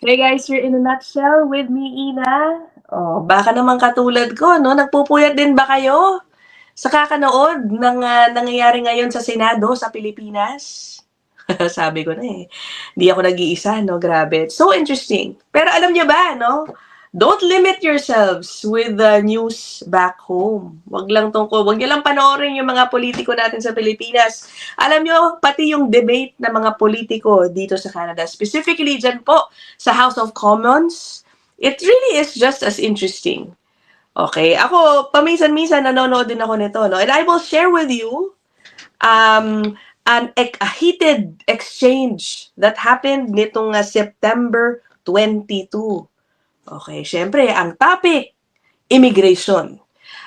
Hey guys, you're in a nutshell with me, Ina. Oh, baka naman katulad ko, no? Nagpupuyat din ba kayo sa kakanood ng nangyayari ngayon sa Senado sa Pilipinas? Sabi ko na eh. Di ako nag-iisa, no? Grabe. It's so interesting. Pero alam niyo ba, no? Don't limit yourselves with the news back home. Wag niyo lang panoorin yung mga politiko natin sa Pilipinas. Alam niyo, pati yung debate ng mga politiko dito sa Canada, specifically dyan po sa House of Commons, it really is just as interesting. Okay, ako, paminsan-minsan nanonood din ako nito, no? And I will share with you a heated exchange that happened nitong September 22. Okay, syempre, ang topic, immigration.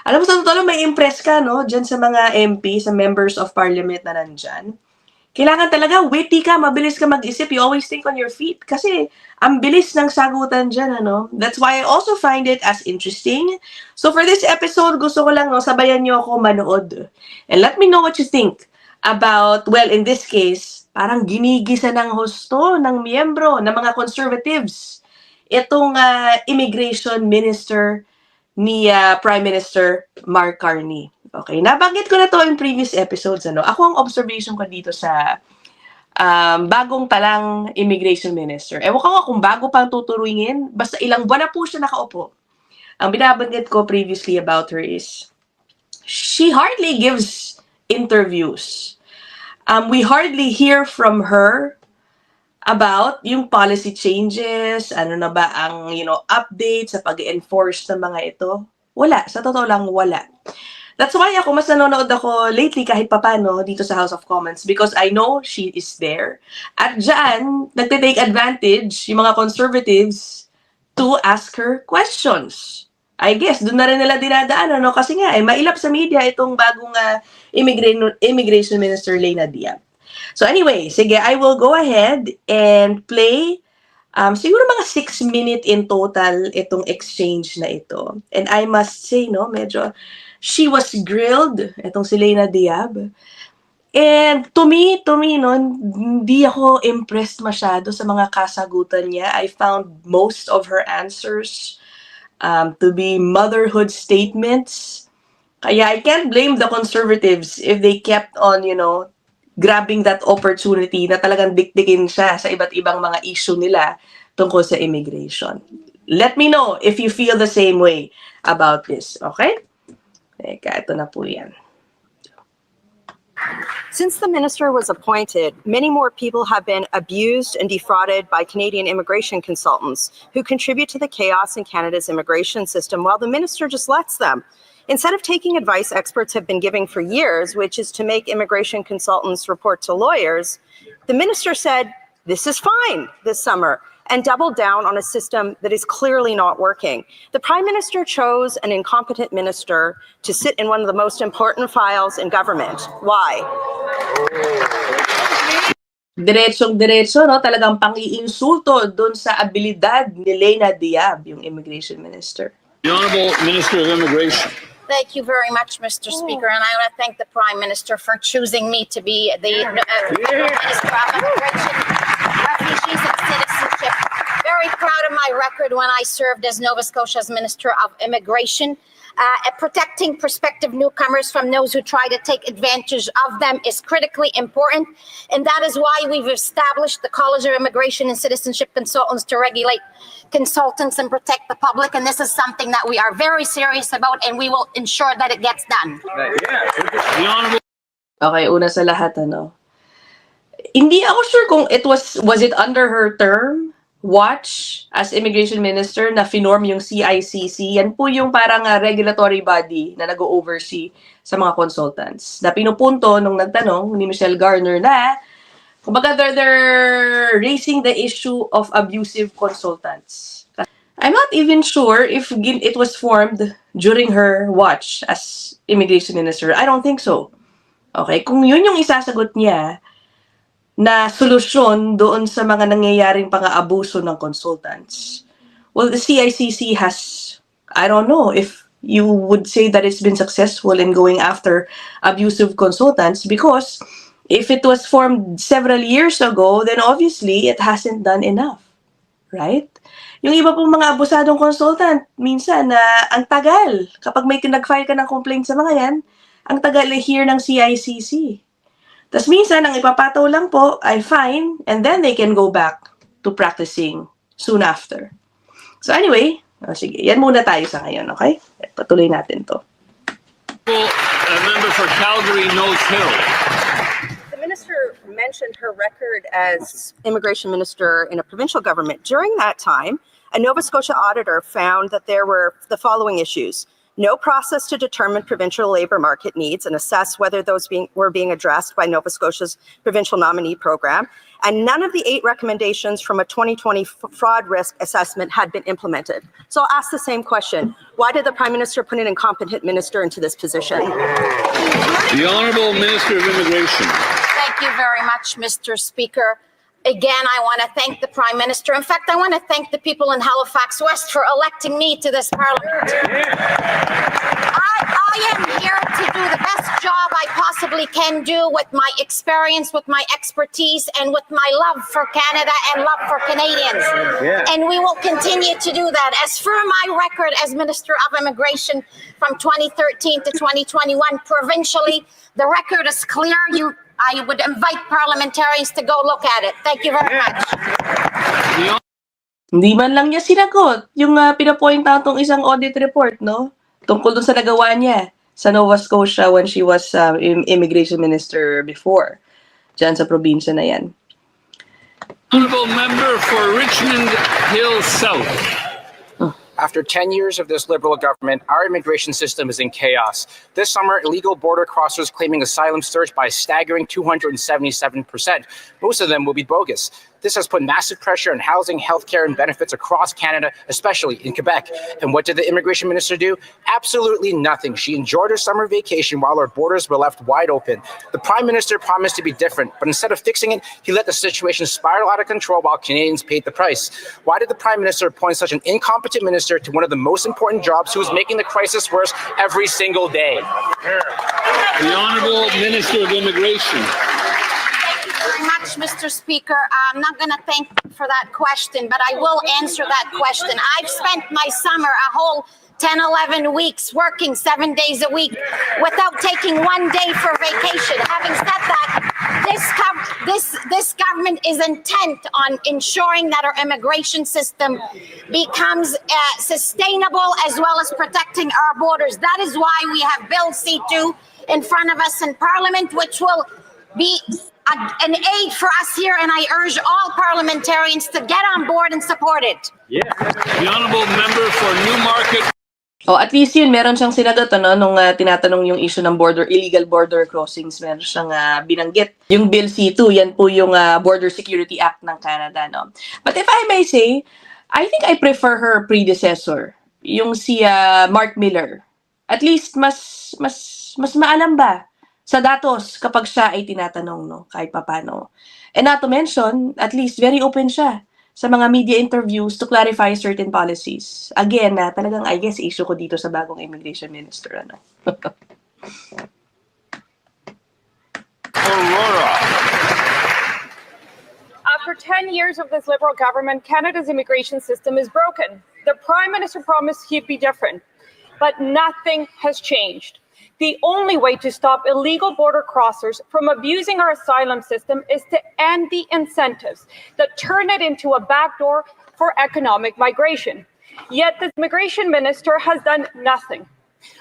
Alam mo, sa totoo lang, may impress ka, no? Diyan sa mga MP, sa members of parliament na nandyan. Kailangan talaga, witty ka, mabilis ka mag-isip. You always think on your feet. Kasi, ang bilis ng sagutan dyan, ano? That's why I also find it as interesting. So, for this episode, gusto ko lang, no, sabayan nyo ako manood. And let me know what you think about, well, in this case, parang ginigisa ng husto ng miyembro ng mga conservatives itong immigration minister ni Prime Minister Mark Carney. Okay, nabanggit ko na to in previous episodes. Ano? Ako ang observation ko dito sa bagong talang immigration minister. Ewan ko nga kung bago pang tuturuingin, basta ilang buwan na po siya nakaupo. Ang binabanggit ko previously about her is, she hardly gives interviews. We hardly hear from her about yung policy changes, ano na ba ang, update sa pag-enforce ng mga ito. Wala. Sa totoo lang, wala. That's why ako, mas nanonood ako lately kahit papano dito sa House of Commons because I know she is there. At dyan, nagte-take advantage yung mga conservatives to ask her questions. I guess, doon na rin nila dinadaan, no? Kasi nga, mailap sa media itong bagong immigration minister, Leyna Diab. So anyway, sige, I will go ahead and play siguro mga 6 minutes in total itong exchange na ito. And I must say, no, medyo she was grilled, itong si Leyna Diab. And to me, no, hindi ako impressed masyado sa mga kasagutan niya. I found most of her answers to be motherhood statements. Kaya I can't blame the conservatives if they kept on, grabbing that opportunity na talagang dikdikin siya sa iba't ibang mga issue nila tungkol sa immigration. Let me know if you feel the same way about this, okay? Teka, ito na po yan. Since the minister was appointed, many more people have been abused and defrauded by Canadian immigration consultants who contribute to the chaos in Canada's immigration system while the minister just lets them. Instead of taking advice experts have been giving for years, which is to make immigration consultants report to lawyers, the minister said, this is fine this summer, and doubled down on a system that is clearly not working. The Prime Minister chose an incompetent minister to sit in one of the most important files in government. Why? Diretsong-diretso, no? Talagang pang-iinsulto doon sa abilidad ni Leyna Diab, yung immigration minister. The Honourable Minister of Immigration. Thank you very much, Mr. Speaker, and I want to thank the Prime Minister for choosing me to be the Minister of Immigration, Refugees and Citizenship. Very proud of my record when I served as Nova Scotia's Minister of Immigration. Protecting prospective newcomers from those who try to take advantage of them is critically important, and that is why we've established the College of Immigration and Citizenship Consultants to regulate consultants and protect the public, and this is something that we are very serious about, and we will ensure that it gets done. Okay, una sa lahat, hindi ako sure kung was it under her term watch as immigration minister na finorm yung CICC. Yan po yung parang regulatory body na nag-oversee sa mga consultants. Na pinupunto nung nagtanong ni Michelle Garner na kumbaga they're raising the issue of abusive consultants. I'm not even sure if it was formed during her watch as immigration minister. I don't think so. Okay, kung yun yung isasagot niya na solusyon doon sa mga nangyayaring pang-aabuso ng consultants. Well, the CICC has, I don't know if you would say that it's been successful in going after abusive consultants because if it was formed several years ago, then obviously it hasn't done enough. Right? Yung iba pong mga abusadong consultant, minsan na ang tagal. Kapag may nag-file ka ng complaint sa mga yan, ang tagal i-hear ng CICC. Tapos minsan, ang ipapataw lang po ay fine, and then they can go back to practicing soon after. So anyway, sige, yan muna tayo sa ngayon, okay? Patuloy natin to. Member for Calgary Nose Hill. The minister mentioned her record as immigration minister in a provincial government. During that time, a Nova Scotia auditor found that there were the following issues: no process to determine provincial labor market needs and assess whether those were being addressed by Nova Scotia's provincial nominee program, and none of the 8 recommendations from a 2020 fraud risk assessment had been implemented. So I'll ask the same question. Why did the Prime Minister put an incompetent minister into this position? The Honourable Minister of Immigration. Thank you very much, Mr. Speaker. Again, I want to thank the Prime Minister. In fact, I want to thank the people in Halifax West for electing me to this Parliament. I am here to do the best job I possibly can do with my experience, with my expertise, and with my love for Canada and love for Canadians. And we will continue to do that. As for my record as Minister of Immigration from 2013 to 2021, provincially, the record is clear. I would invite parliamentarians to go look at it. Thank you very much. Hindi man lang niya sinagot yung pinapoint out tong isang audit report, no? Tungkol dun sa nagawa niya sa Nova Scotia when she was immigration minister before. Diyan sa probinsya na yan. Honourable Member for Richmond Hill South. After 10 years of this Liberal government, our immigration system is in chaos. This summer, illegal border crossers claiming asylum surged by a staggering 277%. Most of them will be bogus. This has put massive pressure on housing, healthcare, and benefits across Canada, especially in Quebec. And what did the immigration minister do? Absolutely nothing. She enjoyed her summer vacation while our borders were left wide open. The Prime Minister promised to be different, but instead of fixing it, he let the situation spiral out of control while Canadians paid the price. Why did the Prime Minister appoint such an incompetent minister to one of the most important jobs who is making the crisis worse every single day? The Honourable Minister of Immigration. Thank you very much, Mr. Speaker. I'm not going to thank you for that question, but I will answer that question. I've spent my summer, a whole 10, 11 weeks working 7 days a week without taking 1 day for vacation. Having said that, this government is intent on ensuring that our immigration system becomes sustainable as well as protecting our borders. That is why we have Bill C2 in front of us in Parliament, which will be an aid for us here, and I urge all parliamentarians to get on board and support it. The Honourable Member for Newmarket. Oh, at least yun, meron siyang sinagot, ano, nung tinatanong yung issue ng illegal border crossings, meron siyang binanggit. Yung Bill C2, yan po yung Border Security Act ng Canada, no? But if I may say, I think I prefer her predecessor, yung si Mark Miller. At least, mas maalam ba sa datos kapag siya ay tinatanong, no? Kahit papano. And not to mention, at least, very open siya sa mga media interviews to clarify certain policies. Again, talagang, I guess, issue ko dito sa bagong immigration minister. Ano? Aurora. After 10 years of this Liberal government, Canada's immigration system is broken. The Prime Minister promised he'd be different, but nothing has changed. The only way to stop illegal border crossers from abusing our asylum system is to end the incentives that turn it into a backdoor for economic migration. Yet the immigration minister has done nothing,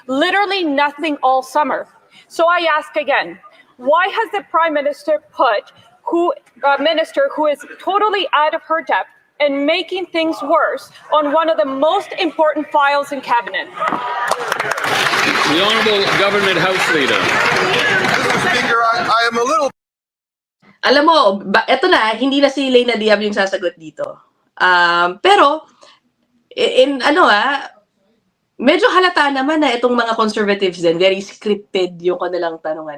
literally nothing all summer. So I ask again, why has the Prime Minister put a minister who is totally out of her depth and making things worse on one of the most important files in Cabinet? The Honourable Government House Leader. Mr. Speaker, I am a little... Alam mo, eto na, hindi na si Leyna Diab yung sasagot dito. Pero, medyo halata naman na itong mga conservatives din, very scripted yung kanilang tanong,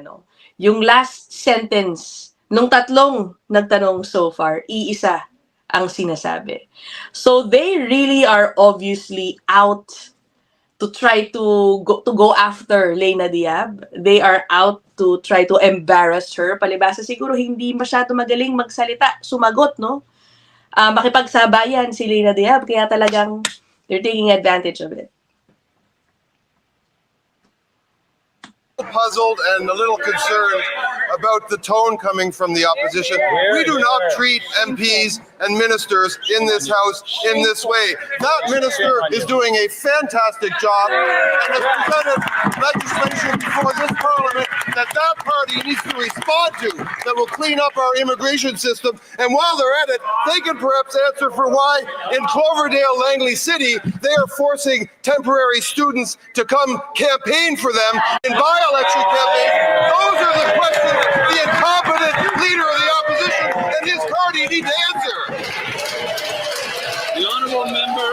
Yung last sentence, nung tatlong nagtanong so far, iisa ang sinasabi. So, they really are obviously out to try to go after Leyna Diab. They are out to try to embarrass her. Palibasa siguro hindi masyado magaling magsalita, sumagot, no? makipagsabayan si Lena Diab, kaya talagang they're taking advantage of it. Puzzled and a little concerned about the tone coming from the opposition. We do not treat MPs and ministers in this House in this way. That minister is doing a fantastic job and has presented legislation before this Parliament that party needs to respond to, that will clean up our immigration system. And while they're at it, they can perhaps answer for why in Cloverdale, Langley City, they are forcing temporary students to come campaign for them in by-election campaigns. Those are the questions the incompetent leader of the opposition and his party need to answer. The honorable member.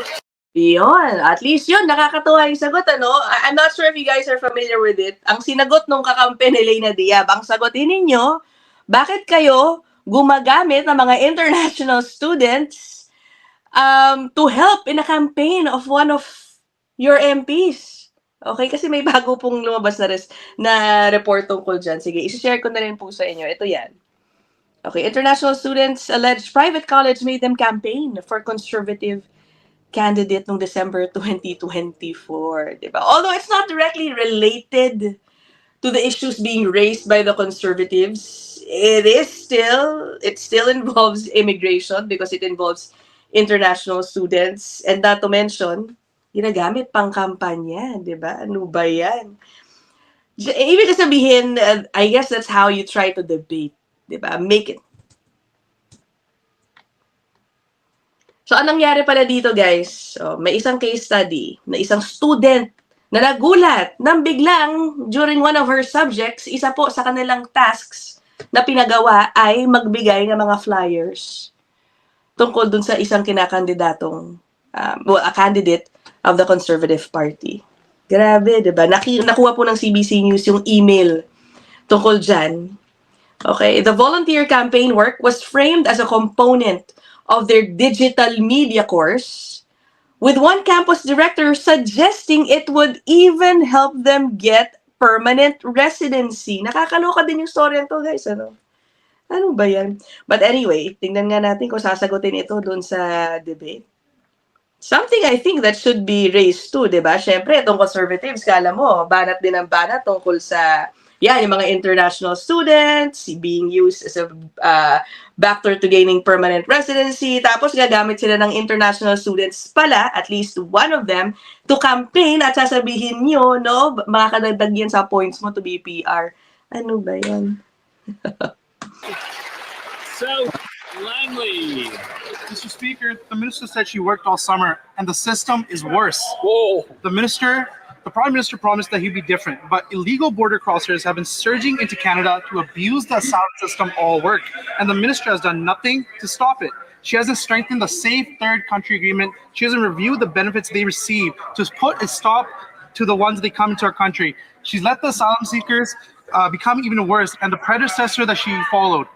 Yun, at least yun, nakakatuwa yung sagot, ano? I'm not sure if you guys are familiar with it. Ang sinagot nung kakampi ni Lena Diab, ang sagotin ninyo, bakit kayo gumagamit ng mga international students to help in a campaign of one of your MPs? Okay, kasi may bago pong lumabas na report tungkol dyan. Sige, isi-share ko na rin po sa inyo. Ito yan. Okay, international students alleged private college made them campaign for conservative candidate noong December 2024, diba? Although it's not directly related to the issues being raised by the conservatives, it still involves immigration because it involves international students, and not to mention, ginagamit pang kampanya, diba? Ano ba yan? Ibig sabihin, I guess that's how you try to debate, diba? Make it. So, anong nangyari pala dito, guys? So, may isang case study na isang student na nagulat nang biglang during one of her subjects, isa po sa kanilang tasks na pinagawa ay magbigay ng mga flyers tungkol dun sa isang kinakandidatong, a candidate of the Conservative Party. Grabe, diba? Nakuha po ng CBC News yung email tungkol dyan. Okay, the volunteer campaign work was framed as a component of their digital media course, with one campus director suggesting it would even help them get permanent residency. Nakakaloka din yung story to, guys. Ano ba yan? But anyway, tingnan nga natin kung sasagutin ito dun sa debate. Something I think that should be raised too, diba? Siyempre, itong conservatives, kala mo, banat din ang banat tungkol sa yung mga international students being used as a factor to gaining permanent residency. Tapos gagamit sila ng international students pala, at least one of them, to campaign at sasabihin nyo, no, makakadagdag yan sa points mo to be PR. Ano ba yan? So, Langley. Mr. Speaker, the minister said she worked all summer and the system is worse. Whoa. The Prime Minister promised that he'd be different, but illegal border crossers have been surging into Canada to abuse the asylum system all work, and the minister has done nothing to stop it. She hasn't strengthened the Safe Third Country Agreement. She hasn't reviewed the benefits they receive to put a stop to the ones that come into our country. She's let the asylum seekers become even worse, and the predecessor that she followed.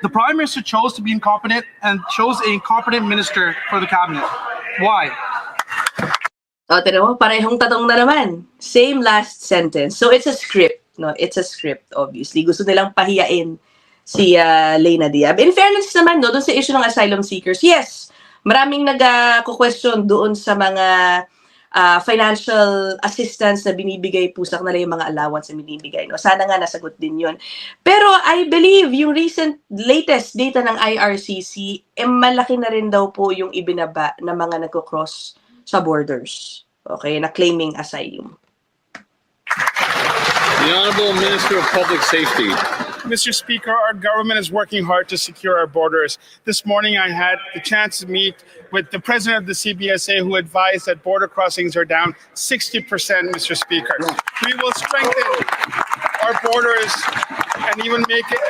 The Prime Minister chose to be incompetent and chose a incompetent minister for the cabinet. Why? O, tinan mo, parehong tatong na naman. Same last sentence. So, it's a script, no? It's a script, obviously. Gusto nilang pahiyain si Lena Diab. In fairness naman, no, doon sa issue ng asylum seekers, yes, maraming nag-question doon sa mga financial assistance na binibigay po sa kanila, yung mga allowance na binibigay, no? Sana nga nasagot din yun. Pero I believe yung latest data ng IRCC, malaki na rin daw po yung ibinaba ng mga nagko-cross sa borders, okay, na claiming asylum. The Honorable Minister of Public Safety. Mr. Speaker, our government is working hard to secure our borders. This morning, I had the chance to meet with the president of the CBSA, who advised that border crossings are down 60%, Mr. Speaker. We will strengthen our borders and even make it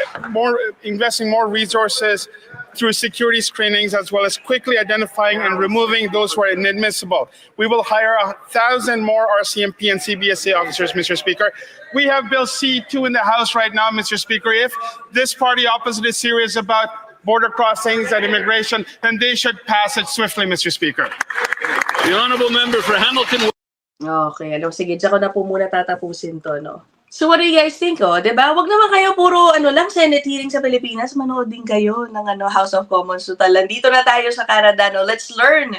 investing more resources through security screenings, as well as quickly identifying and removing those who are inadmissible. We will hire 1,000 more RCMP and CBSA officers, Mr. Speaker. We have Bill C-2 in the House right now, Mr. Speaker. If this party opposite is serious about border crossings and immigration, then they should pass it swiftly, Mr. Speaker. The Honorable Member for Hamilton. Okay, sige, dyan ko na po muna tatapusin to, no? So what do you guys think? Oh, 'di ba? Wag naman kayo puro lang Senate hearing sa Pilipinas, manood din kayo ng House of Commons. Total, nandito na tayo sa Canada, no. Let's learn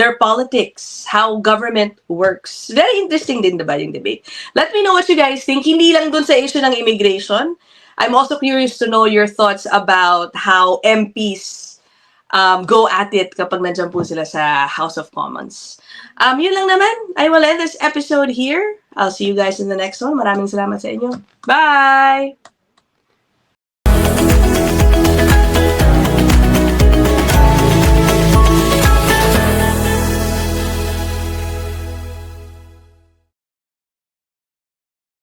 their politics, how government works. Very interesting din, 'di ba, yung debate. Let me know what you guys think. Hindi lang dun sa issue ng immigration. I'm also curious to know your thoughts about how MPs go at it kapag nandiyan po sila sa House of Commons. Yun lang naman. I will end this episode here. I'll see you guys in the next one. Maraming salamat sa inyo. Bye!